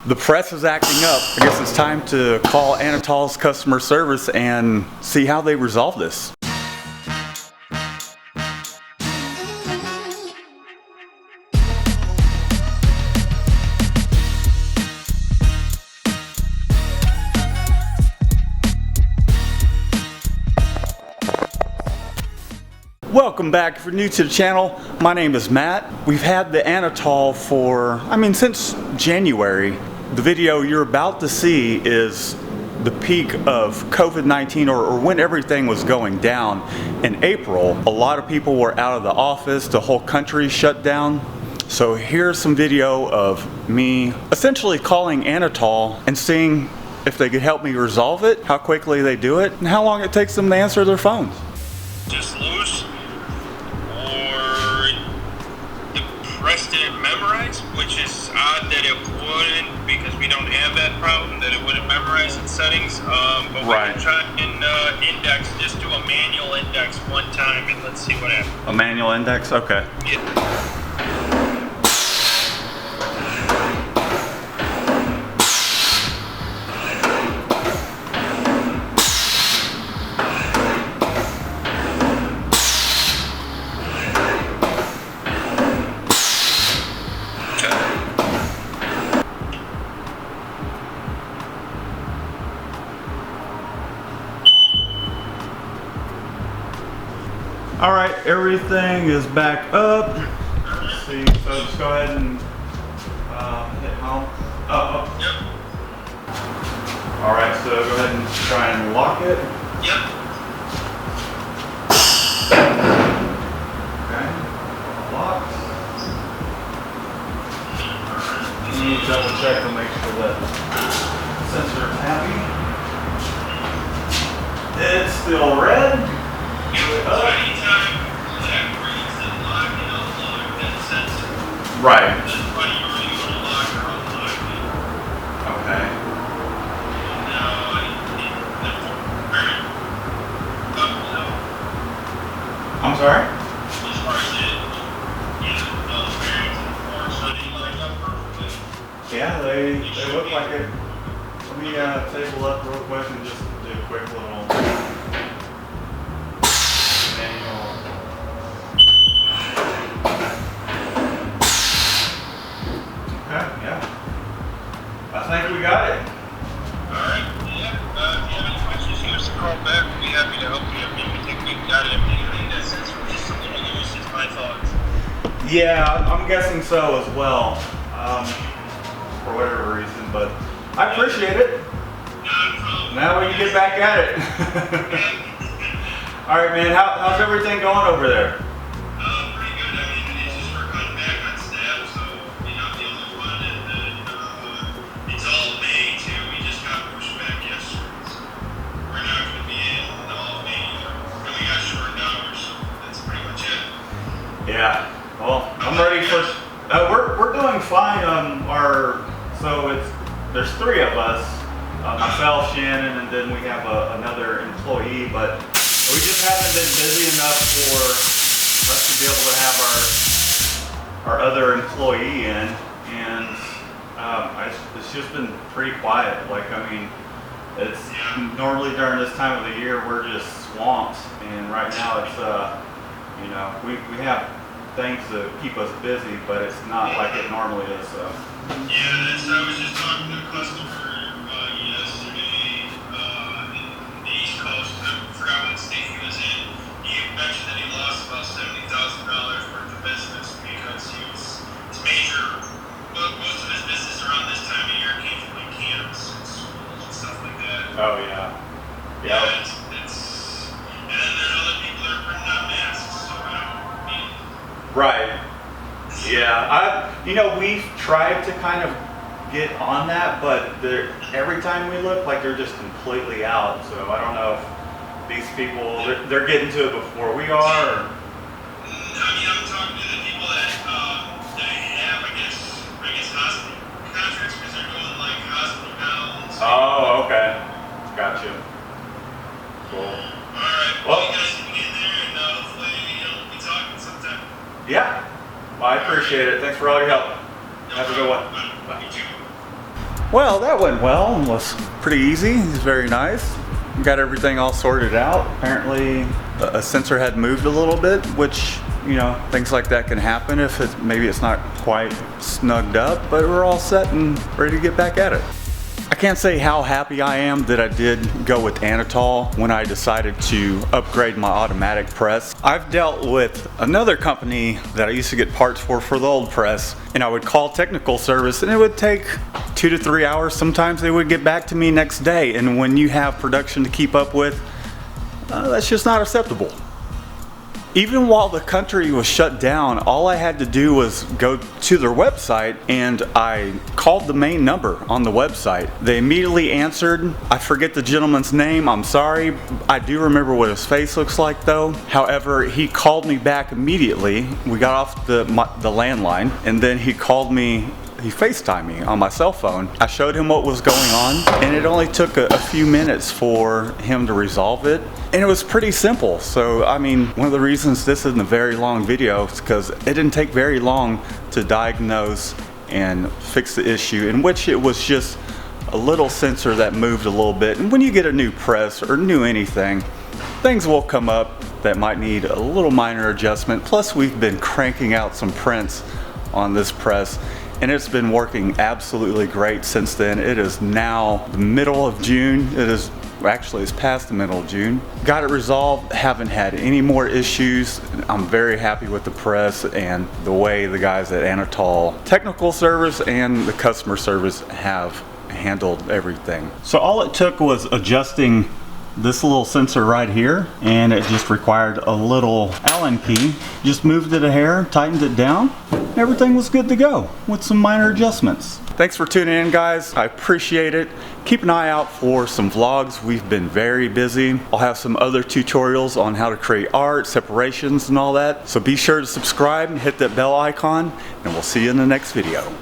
The press is acting up. I guess it's time to call Anatol's customer service and see how they resolve this. Welcome back. If you're new to the channel, my name is Matt. We've had the Anatol for, since January. The video you're about to see is the peak of COVID-19 or when everything was going down in April. A lot of people were out of the office, the whole country shut down. So here's some video of me essentially calling Anatol and seeing if they could help me resolve it, how quickly they do it, and how long it takes them to answer their phones. Just loose, or the press didn't memorize, which is odd that it wouldn't, because we don't have that problem, that it wouldn't memorize in settings. But we can try and index, just do a manual index one time and let's see what happens. A manual index? Okay. Yeah. All right, everything is back up. Let's see, so just go ahead and hit home. Yep. All right, so go ahead and try and lock it. Yep. Okay, locked. Let me double check to make sure that sensor is happy. It's still red. Anytime that reads the lock and unlock that sensor. Right. That's why you really want to lock or unlock it. Okay. Now, I'm sorry? as far as it, the bearings and forks, so they line up perfectly. Yeah, they look like it. Let me table up real quick and just do a quick little manual. Okay, yeah. I think we got it. Alright, yeah. If you have any questions, give us a call back. We'll be happy to help you. We think we've got it. I think that sensor was just a little loose, is my thoughts. Yeah, I'm guessing so as well, for whatever reason, but I appreciate it. Not a problem. Now we can get back at it. All right, man, how's everything going over there? Pretty good. It's just we're cutting back on staff, so I'm the only one, and then it's all May too. We just got pushed back yesterday, so we're not going to be in all May. We got short hours, so that's pretty much it. Yeah. Well, I'm ready for. We're doing fine. There's three of us, myself, Shannon, and then we have another employee, but we just haven't been busy enough for us to be able to have our other employee in, and it's just been pretty quiet. It's normally during this time of the year we're just swamped, and right now it's we have things to keep us busy, but it's not like it normally is. So. Yeah, I was just talking to a customer yesterday in the East Coast. I forgot what state he was in. He mentioned that he lost about $70,000 worth of business because his major, most of his business around this time of year came from like camps and schools and stuff like that. Oh yeah. Yeah. It's and then there's other people that are putting on masks, so I don't mean. Right. Yeah. We've tried to kind of get on that, but every time we look, like they're just completely out. So I don't know if these people they're getting to it before we are. Or... I'm talking to the people that have, I guess hospital contracts, because they're doing like hospital gowns. Oh, okay. Gotcha. Cool. All right. Well, you guys can get in there, and hopefully we'll be talking sometime. Yeah. Well, I appreciate it. Thanks for all your help. Have a good one. Bye. You too. Well, that went well and was pretty easy. He's very nice. Got everything all sorted out. Apparently a sensor had moved a little bit, which, you know, things like that can happen if maybe it's not quite snugged up, but we're all set and ready to get back at it. I can't say how happy I am that I did go with Anatol when I decided to upgrade my automatic press. I've dealt with another company that I used to get parts for the old press, and I would call technical service and it would take 2 to 3 hours. Sometimes they would get back to me next day, and when you have production to keep up with, that's just not acceptable. Even while the country was shut down, all I had to do was go to their website and I called the main number on the website. They immediately answered. I forget the gentleman's name, I'm sorry. I do remember what his face looks like though. However, he called me back immediately. We got off the landline, and then he called me. He FaceTimed me on my cell phone. I showed him what was going on, and it only took a few minutes for him to resolve it. And it was pretty simple. So, I mean, one of the reasons this isn't a very long video is because it didn't take very long to diagnose and fix the issue, in which it was just a little sensor that moved a little bit. And when you get a new press or new anything, things will come up that might need a little minor adjustment. Plus, we've been cranking out some prints on this press, and it's been working absolutely great since then. It is now the middle of June. It's past the middle of June. Got it resolved, haven't had any more issues. I'm very happy with the press and the way the guys at Anatol technical service and the customer service have handled everything. So all it took was adjusting this little sensor right here, and it just required a little Allen key. Just moved it a hair, tightened it down, everything was good to go with some minor adjustments. Thanks for tuning in, guys. I appreciate it. Keep an eye out for some vlogs. We've been very busy. I'll have some other tutorials on how to create art, separations, and all that. So be sure to subscribe and hit that bell icon, and we'll see you in the next video.